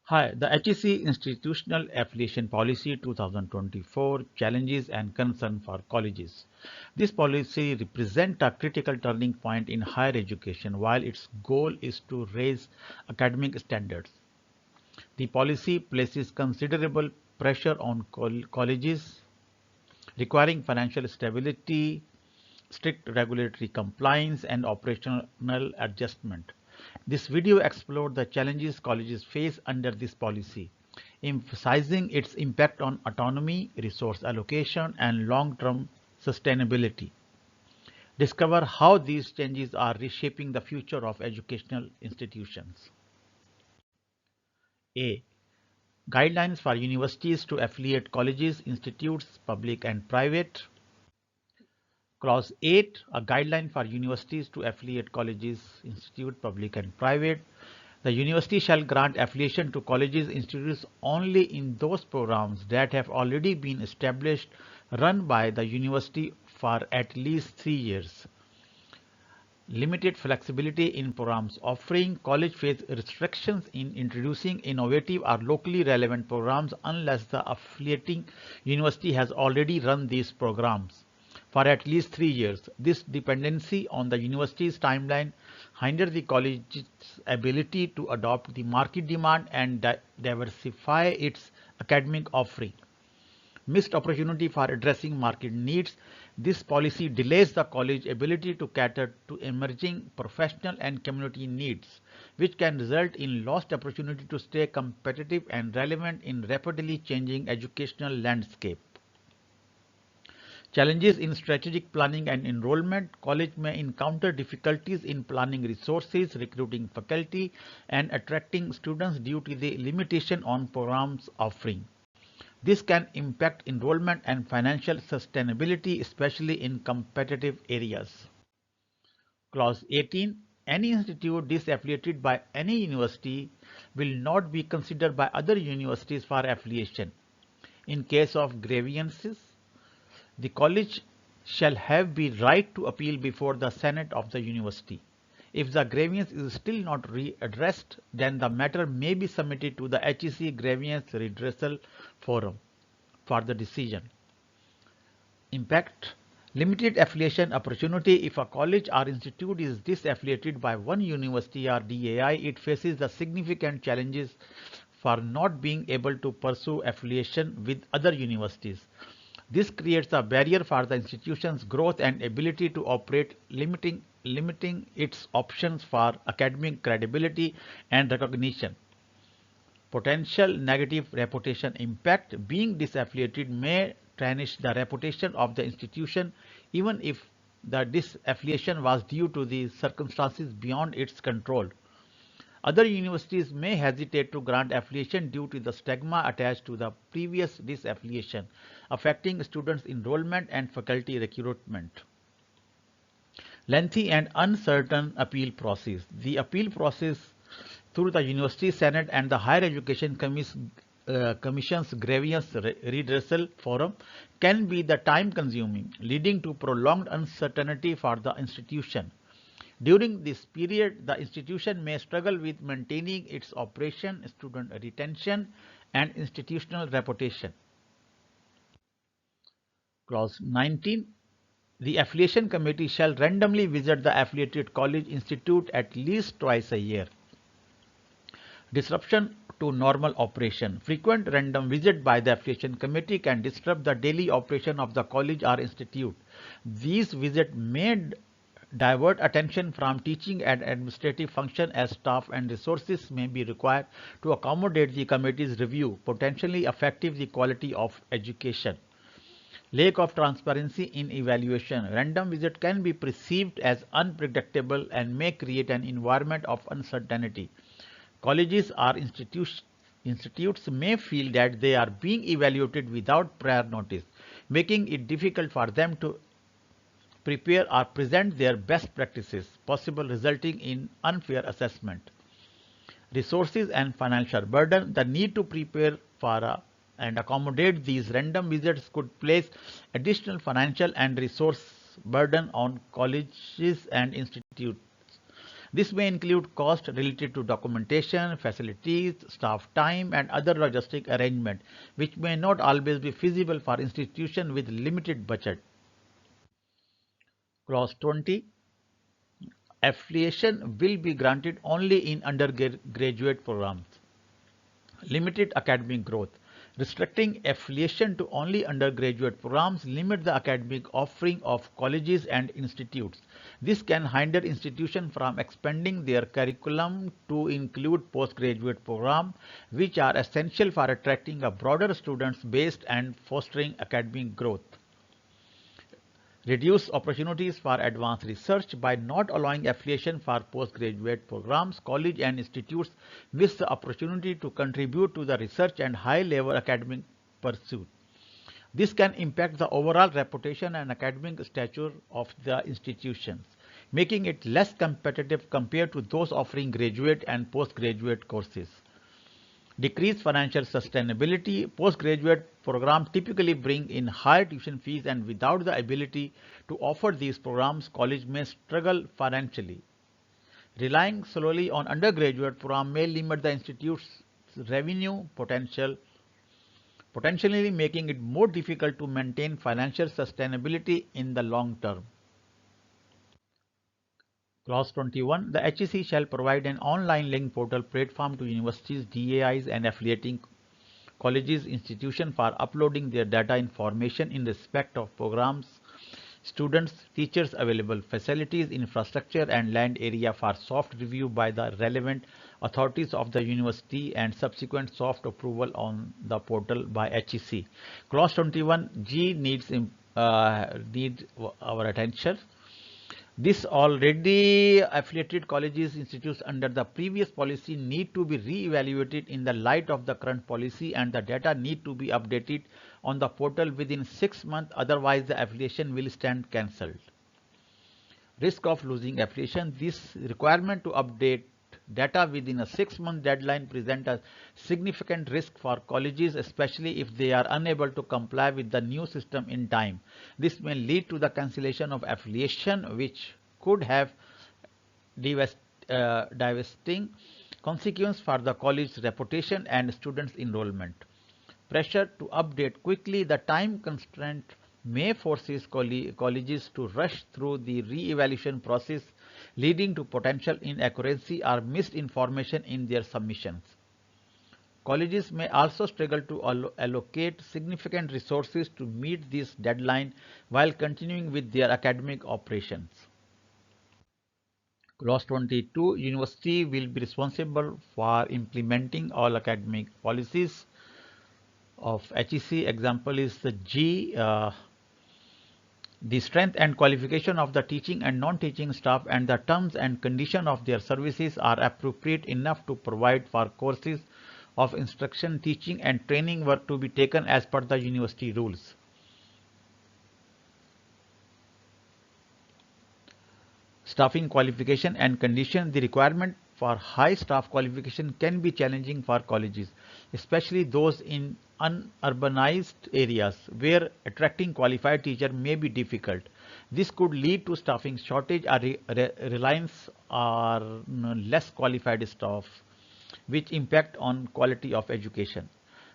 Hi, the HEC Institutional Affiliation Policy 2024 Challenges and Concern for Colleges. This policy represents a critical turning point in higher education while its goal is to raise academic standards. The policy places considerable pressure on colleges, requiring financial stability, strict regulatory compliance, and operational adjustment. This video explored the challenges colleges face under this policy, emphasizing its impact on autonomy, resource allocation, and long-term sustainability. Discover how these changes are reshaping the future of educational institutions. A. Guidelines for universities to affiliate colleges, institutes, public and private. Clause 8, a guideline for universities to affiliate colleges, institute, public and private. The university shall grant affiliation to colleges, institutes only in those programs that have already been established, run by the university for at least 3 years. Limited flexibility in programs offering. College face restrictions in introducing innovative or locally relevant programs unless the affiliating university has already run these programs for at least 3 years. This dependency on the university's timeline hinders the college's ability to adopt the market demand and diversify its academic offering. Missed opportunity for addressing market needs. This policy delays the college's ability to cater to emerging professional and community needs, which can result in lost opportunity to stay competitive and relevant in rapidly changing educational landscape. Challenges in strategic planning and enrollment. College may encounter difficulties in planning resources, recruiting faculty, and attracting students due to the limitation on programs offering. This can impact enrollment and financial sustainability, especially in competitive areas. Clause 18. Any institute disaffiliated by any university will not be considered by other universities for affiliation. In case of grievances, the college shall have the right to appeal before the Senate of the university. If the grievance is still not readdressed, then the matter may be submitted to the HEC Grievance Redressal Forum for the decision. Impact. Limited affiliation opportunity. If a college or institute is disaffiliated by one university or DAI, it faces the significant challenges for not being able to pursue affiliation with other universities. This creates a barrier for the institution's growth and ability to operate, limiting its options for academic credibility and recognition. Potential negative reputation impact. Being disaffiliated may tarnish the reputation of the institution even if the disaffiliation was due to the circumstances beyond its control. Other universities may hesitate to grant affiliation due to the stigma attached to the previous disaffiliation, affecting students' enrollment and faculty recruitment. Lengthy and uncertain appeal process. The appeal process through the University Senate and the Higher Education Commission's Grievance Redressal Forum can be the time-consuming, leading to prolonged uncertainty for the institution. During this period, the institution may struggle with maintaining its operation, student retention, and institutional reputation. Clause 19. The affiliation committee shall randomly visit the affiliated college institute at least twice a year. Disruption to normal operation. Frequent random visit by the affiliation committee can disrupt the daily operation of the college or institute. These visits may divert attention from teaching and administrative function as staff and resources may be required to accommodate the committee's review, potentially affecting the quality of education. Lack of transparency in evaluation. Random visit can be perceived as unpredictable and may create an environment of uncertainty. Colleges or institutes may feel that they are being evaluated without prior notice, making it difficult for them to prepare or present their best practices, possible resulting in unfair assessment. Resources and financial burden. The need to prepare for and accommodate these random visits could place additional financial and resource burden on colleges and institutes. This may include costs related to documentation, facilities, staff time, and other logistic arrangements, which may not always be feasible for institutions with limited budget. Clause 20. Affiliation will be granted only in undergraduate programs. Limited academic growth. Restricting affiliation to only undergraduate programs limit the academic offering of colleges and institutes. This can hinder institutions from expanding their curriculum to include postgraduate programs, which are essential for attracting a broader student base and fostering academic growth. Reduce opportunities for advanced research. By not allowing affiliation for postgraduate programs, colleges and institutes miss the opportunity to contribute to the research and high-level academic pursuit. This can impact the overall reputation and academic stature of the institutions, making it less competitive compared to those offering graduate and postgraduate courses. Decreased financial sustainability. Postgraduate programs typically bring in higher tuition fees, and without the ability to offer these programs, college may struggle financially. Relying solely on undergraduate programs may limit the institute's revenue potential, potentially making it more difficult to maintain financial sustainability in the long term. Clause 21. The HEC shall provide an online link portal platform to universities, DAIs, and affiliating colleges, institutions for uploading their data information in respect of programs, students, teachers, available facilities, infrastructure, and land area for soft review by the relevant authorities of the university and subsequent soft approval on the portal by HEC. Clause 21G needs our attention. This already affiliated colleges institutes under the previous policy need to be re-evaluated in the light of the current policy, and the data need to be updated on the portal within 6 months, otherwise the affiliation will stand cancelled. Risk of losing affiliation. This requirement to update data within a 6-month deadline presents a significant risk for colleges, especially if they are unable to comply with the new system in time. This may lead to the cancellation of affiliation, which could have devastating consequences for the college's reputation and students' enrollment. Pressure to update quickly. The time constraint may forces colleges to rush through the re-evaluation process, leading to potential inaccuracy or misinformation in their submissions. Colleges may also struggle to allocate significant resources to meet this deadline while continuing with their academic operations. Clause 22. University will be responsible for implementing all academic policies of HEC. Example is the G. The strength and qualification of the teaching and non-teaching staff and the terms and conditions of their services are appropriate enough to provide for courses of instruction, teaching, and training were to be taken as per the university rules. Staffing qualification and condition. The requirement for high staff qualification can be challenging for colleges, especially those in unurbanized areas where attracting qualified teachers may be difficult. This could lead to staffing shortage or reliance on less qualified staff, which impact on quality of education.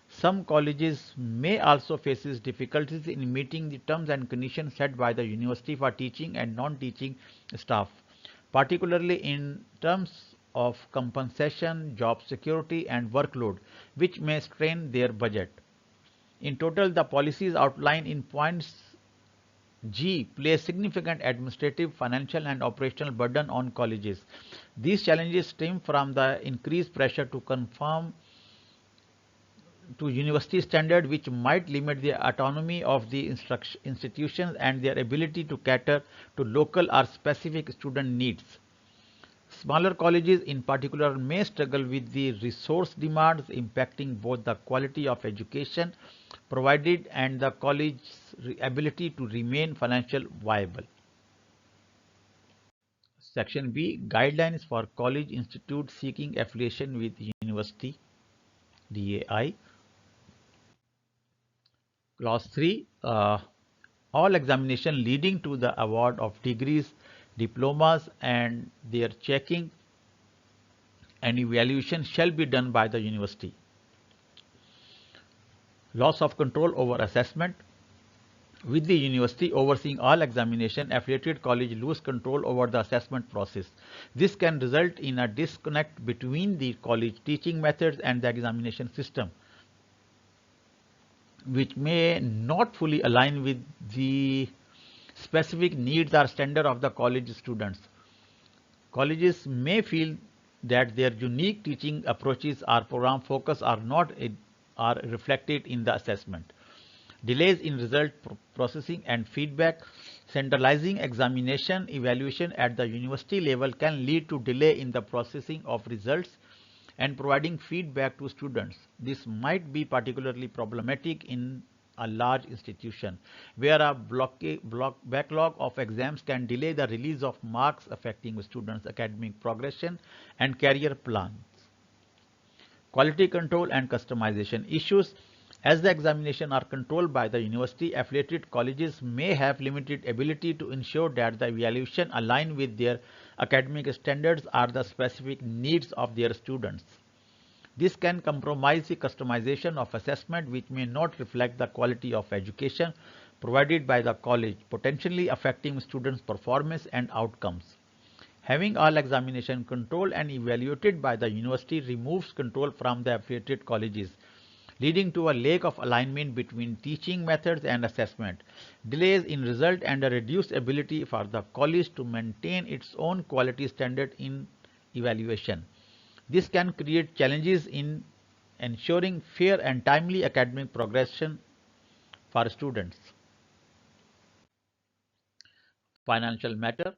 Some colleges may also face difficulties in meeting the terms and conditions set by the university for teaching and non-teaching staff, particularly in terms of compensation, job security, and workload, which may strain their budget. In total, the policies outlined in points G place significant administrative, financial, and operational burden on colleges. These challenges stem from the increased pressure to conform to university standard, which might limit the autonomy of the institutions and their ability to cater to local or specific student needs. Smaller colleges in particular may struggle with the resource demands, impacting both the quality of education provided and the college's ability to remain financially viable. Section B. Guidelines for college institutes seeking affiliation with university, DAI. Clause 3. All examination leading to the award of degrees Diplomas and their checking and evaluation shall be done by the university. Loss of control over assessment. With the university overseeing all examination, affiliated college lose control over the assessment process. This can result in a disconnect between the college teaching methods and the examination system, which may not fully align with the specific needs or standard of the college students. Colleges may feel that their unique teaching approaches or program focus are reflected in the assessment. Delays in result processing and feedback. Centralizing examination evaluation at the university level can lead to delay in the processing of results and providing feedback to students. This might be particularly problematic in a large institution where a backlog of exams can delay the release of marks, affecting students' academic progression and career plans. Quality control and customization issues. As the examinations are controlled by the university, affiliated colleges may have limited ability to ensure that the evaluation align with their academic standards or the specific needs of their students. This can compromise the customization of assessment, which may not reflect the quality of education provided by the college, potentially affecting students' performance and outcomes. Having all examination controlled and evaluated by the university removes control from the affiliated colleges, leading to a lack of alignment between teaching methods and assessment, delays in result, and a reduced ability for the college to maintain its own quality standard in evaluation. This can create challenges in ensuring fair and timely academic progression for students. Financial matter.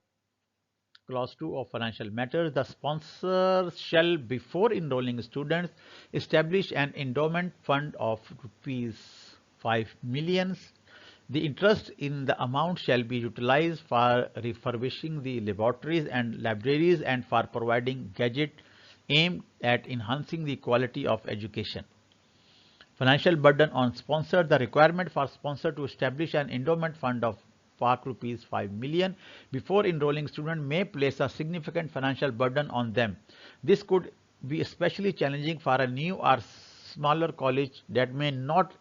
Clause 2 of financial matters. The sponsor shall, before enrolling students, establish an endowment fund of rupees 5 million. The interest in the amount shall be utilized for refurbishing the laboratories and libraries and for providing gadgets aimed at enhancing the quality of education. Financial burden on sponsor. The requirement for sponsor to establish an endowment fund of rupees 5 million before enrolling student may place a significant financial burden on them. This could be especially challenging for a new or smaller college that may not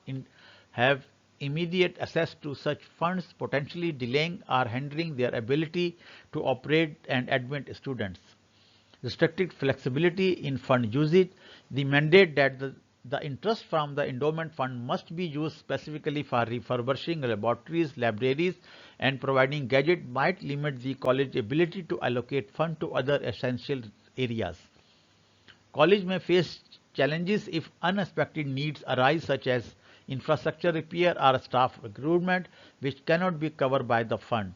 have immediate access to such funds, potentially delaying or hindering their ability to operate and admit students. Restricted flexibility in fund usage. The mandate that the interest from the endowment fund must be used specifically for refurbishing laboratories, libraries, and providing gadgets might limit the college's ability to allocate funds to other essential areas. College may face challenges if unexpected needs arise, such as infrastructure repair or staff recruitment, which cannot be covered by the fund.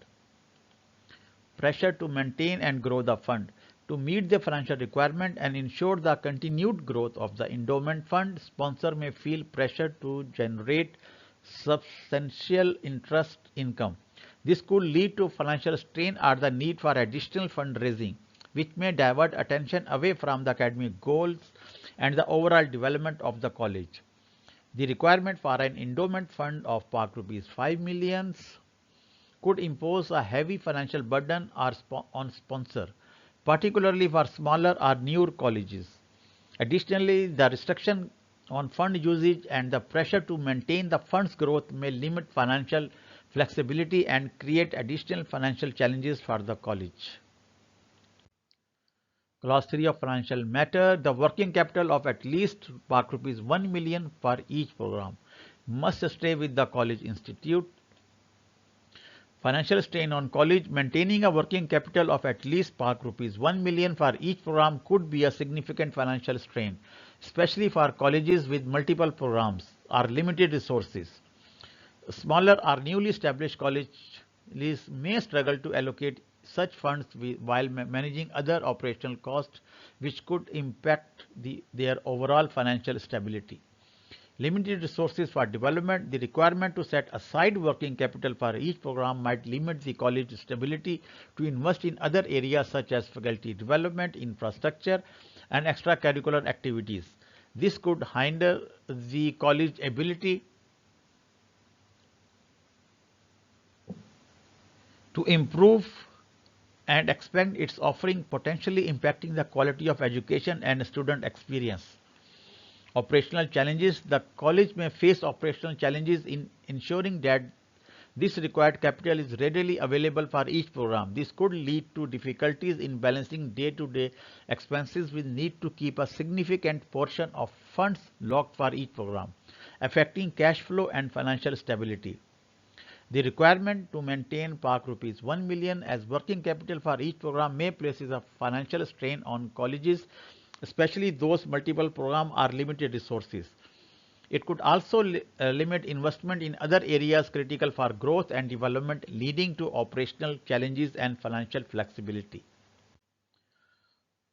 Pressure to maintain and grow the fund. To meet the financial requirement and ensure the continued growth of the endowment fund, sponsor may feel pressure to generate substantial interest income. This could lead to financial strain or the need for additional fundraising, which may divert attention away from the academic goals and the overall development of the college. The requirement for an endowment fund of rupees 5 million could impose a heavy financial burden on sponsor, particularly for smaller or newer colleges. Additionally, the restriction on fund usage and the pressure to maintain the fund's growth may limit financial flexibility and create additional financial challenges for the college. Clause 3 of financial matter. The working capital of at least rupees 1 million for each program must stay with the college institute. Financial strain on college. Maintaining a working capital of at least rupees 1 million for each program could be a significant financial strain, especially for colleges with multiple programs or limited resources. Smaller or newly established colleges may struggle to allocate such funds while managing other operational costs, which could impact their overall financial stability. Limited resources for development. The requirement to set aside working capital for each program might limit the college's ability to invest in other areas such as faculty development, infrastructure, and extracurricular activities. This could hinder the college's ability to improve and expand its offering, potentially impacting the quality of education and student experience. Operational challenges. The college may face operational challenges in ensuring that this required capital is readily available for each program. This could lead to difficulties in balancing day-to-day expenses with need to keep a significant portion of funds locked for each program, affecting cash flow and financial stability. The requirement to maintain Pak rupees 1 million as working capital for each program may place a financial strain on colleges, especially those multiple programs are limited resources. It could also limit investment in other areas critical for growth and development, leading to operational challenges and financial flexibility.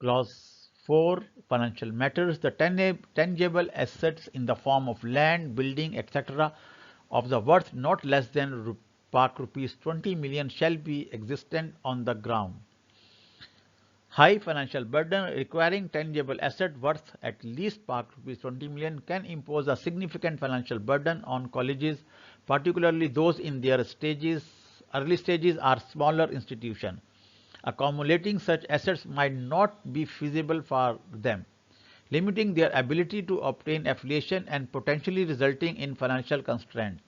Clause 4. Financial matters. The tangible assets in the form of land, building, etc. of the worth not less than Pak rupees 20 million shall be existent on the ground. High financial burden requiring tangible asset worth at least Pak rupees 20 million can impose a significant financial burden on colleges, particularly those in their early stages or smaller institutions. Accumulating such assets might not be feasible for them, limiting their ability to obtain affiliation and potentially resulting in financial constraint.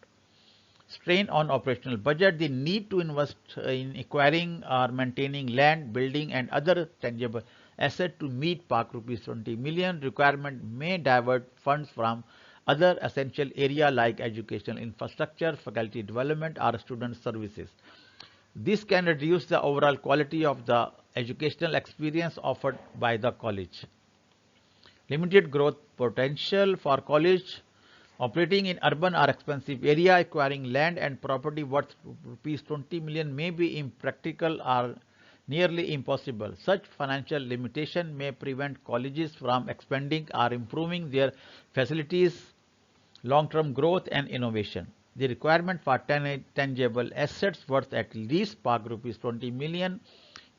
Strain on operational budget. The need to invest in acquiring or maintaining land, building and other tangible assets to meet Pak rupees 20 million requirement may divert funds from other essential areas like educational infrastructure, faculty development or student services. This can reduce the overall quality of the educational experience offered by the college. Limited growth potential for college operating in urban or expensive area. Acquiring land and property worth rupees 20 million may be impractical or nearly impossible. Such financial limitation may prevent colleges from expanding or improving their facilities, long-term growth and innovation. The requirement for tangible assets worth at least Pak rupees 20 million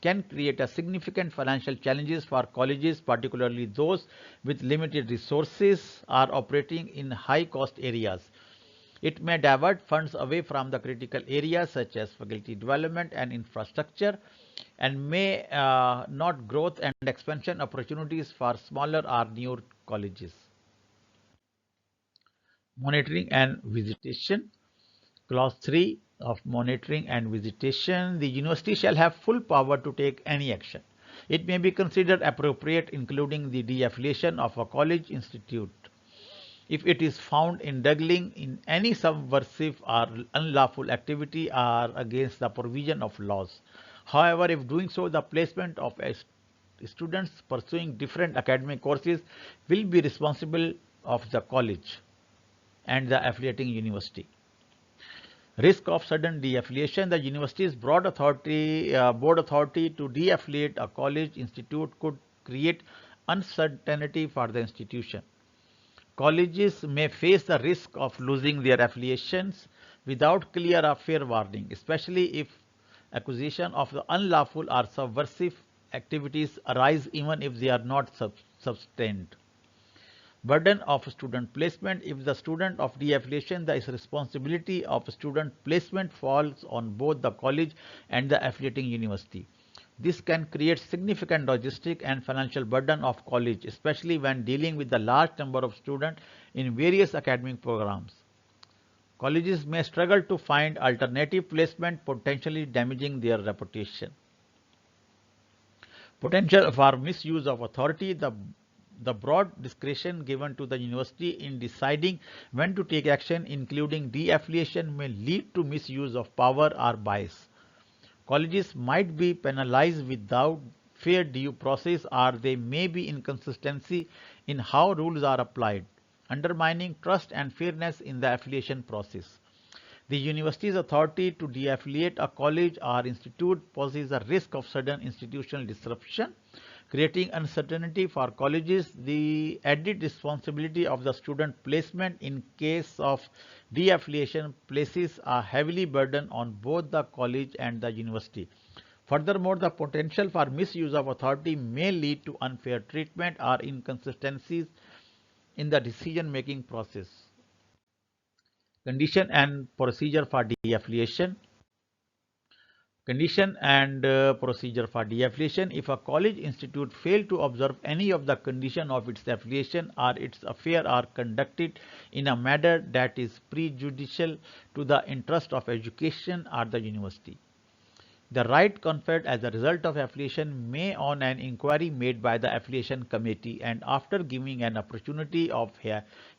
can create a significant financial challenges for colleges, particularly those with limited resources or operating in high-cost areas. It may divert funds away from the critical areas such as faculty development and infrastructure and may not growth and expansion opportunities for smaller or newer colleges. Monitoring and visitation. Clause 3 of monitoring and visitation. The university shall have full power to take any action. It may be considered appropriate, including the de-affiliation of a college institute, if it is found indulging in any subversive or unlawful activity or against the provision of laws. However, if doing so, the placement of students pursuing different academic courses will be responsible of the college and the affiliating university. Risk of sudden de-affiliation. The university's board authority to de-affiliate a college institute could create uncertainty for the institution. Colleges may face the risk of losing their affiliations without clear or fair warning, especially if accusation of the unlawful or subversive activities arise even if they are not sustained. Burden of student placement. If the student of de-affiliation, the responsibility of student placement falls on both the college and the affiliating university. This can create significant logistic and financial burden of college, especially when dealing with the large number of students in various academic programs. Colleges may struggle to find alternative placement, potentially damaging their reputation. Potential for misuse of authority. The broad discretion given to the university in deciding when to take action, including de-affiliation, may lead to misuse of power or bias. Colleges might be penalized without fair due process, or there may be inconsistency in how rules are applied, undermining trust and fairness in the affiliation process. The university's authority to de-affiliate a college or institute poses a risk of sudden institutional disruption, creating uncertainty for colleges. The added responsibility of the student placement in case of de-affiliation places a heavy burden on both the college and the university. Furthermore, the potential for misuse of authority may lead to unfair treatment or inconsistencies in the decision-making process. Condition and procedure for de-affiliation. Condition and procedure for de-affiliation. If a college institute fail to observe any of the condition of its affiliation or its affair are conducted in a manner that is prejudicial to the interest of education or the university, the right conferred as a result of affiliation may, on an inquiry made by the affiliation committee and after giving an opportunity of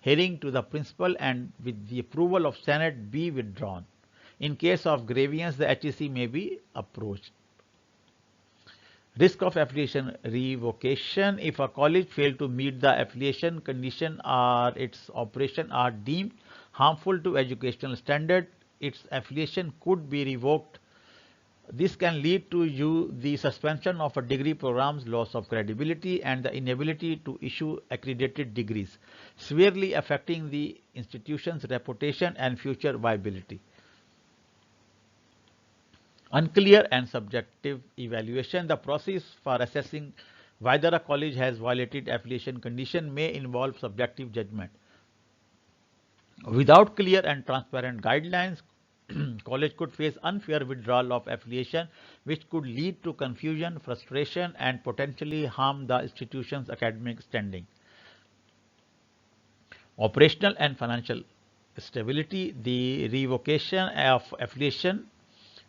hearing to the principal and with the approval of Senate, be withdrawn. In case of grievance, the HEC may be approached. Risk of affiliation revocation. If a college failed to meet the affiliation condition or its operation are deemed harmful to educational standard, its affiliation could be revoked. This can lead to the suspension of a degree program's loss of credibility and the inability to issue accredited degrees, severely affecting the institution's reputation and future viability. Unclear and subjective evaluation. The process for assessing whether a college has violated affiliation condition may involve subjective judgment. Without clear and transparent guidelines, college could face unfair withdrawal of affiliation, which could lead to confusion, frustration, and potentially harm the institution's academic standing. Operational and financial stability. The revocation of affiliation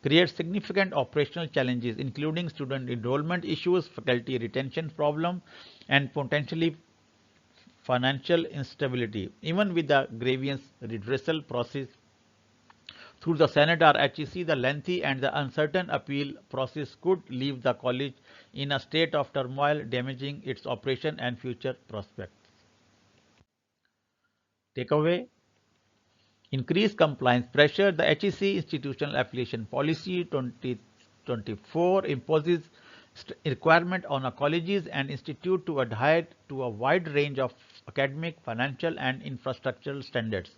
creates significant operational challenges, including student enrollment issues, faculty retention problem, and potentially financial instability. Even with the grievance redressal process through the Senate or HEC, the lengthy and the uncertain appeal process could leave the college in a state of turmoil, damaging its operation and future prospects. Takeaway: increased compliance pressure. The HEC Institutional Affiliation Policy 2024 imposes requirement on colleges and institutes to adhere to a wide range of academic, financial, and infrastructural standards.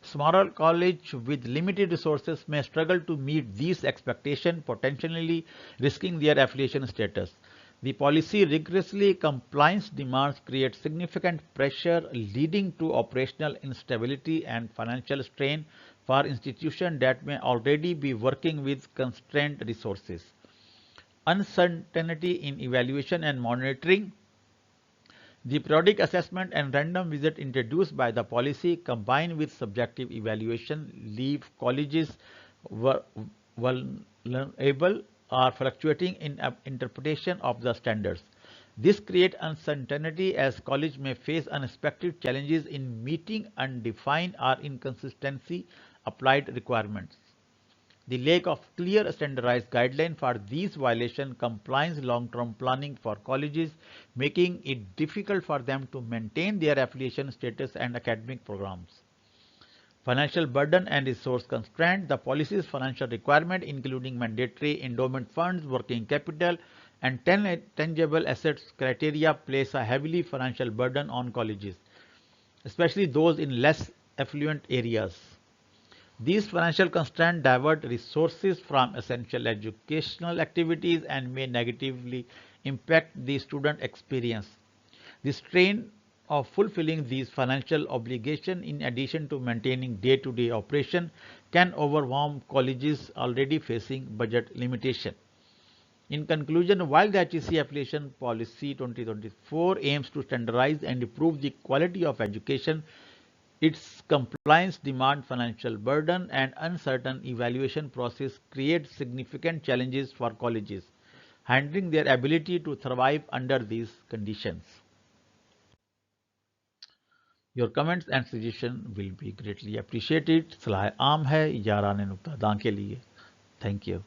Smaller colleges with limited resources may struggle to meet these expectations, potentially risking their affiliation status. The policy rigorously compliance demands create significant pressure, leading to operational instability and financial strain for institutions that may already be working with constrained resources. Uncertainty in evaluation and monitoring. The periodic assessment and random visit introduced by the policy, combined with subjective evaluation, leave colleges vulnerable or fluctuating in interpretation of the standards. This creates uncertainty as colleges may face unexpected challenges in meeting undefined or inconsistency applied requirements. The lack of clear standardized guidelines for these violations compliance long-term planning for colleges, making it difficult for them to maintain their affiliation status and academic programs. Financial burden and resource constraint. The policy's financial requirement, including mandatory endowment funds, working capital, and tangible assets criteria, place a heavily financial burden on colleges, especially those in less affluent areas. These financial constraints divert resources from essential educational activities and may negatively impact the student experience. The strain of fulfilling these financial obligations, in addition to maintaining day-to-day operation, can overwhelm colleges already facing budget limitation. In conclusion, while the HEC Affiliation Policy 2024 aims to standardize and improve the quality of education, its compliance demand, financial burden, and uncertain evaluation process create significant challenges for colleges, hindering their ability to thrive under these conditions. Your comments and suggestions will be greatly appreciated. सलाह आम है यारान नुक्ता दां के लिए. Thank you.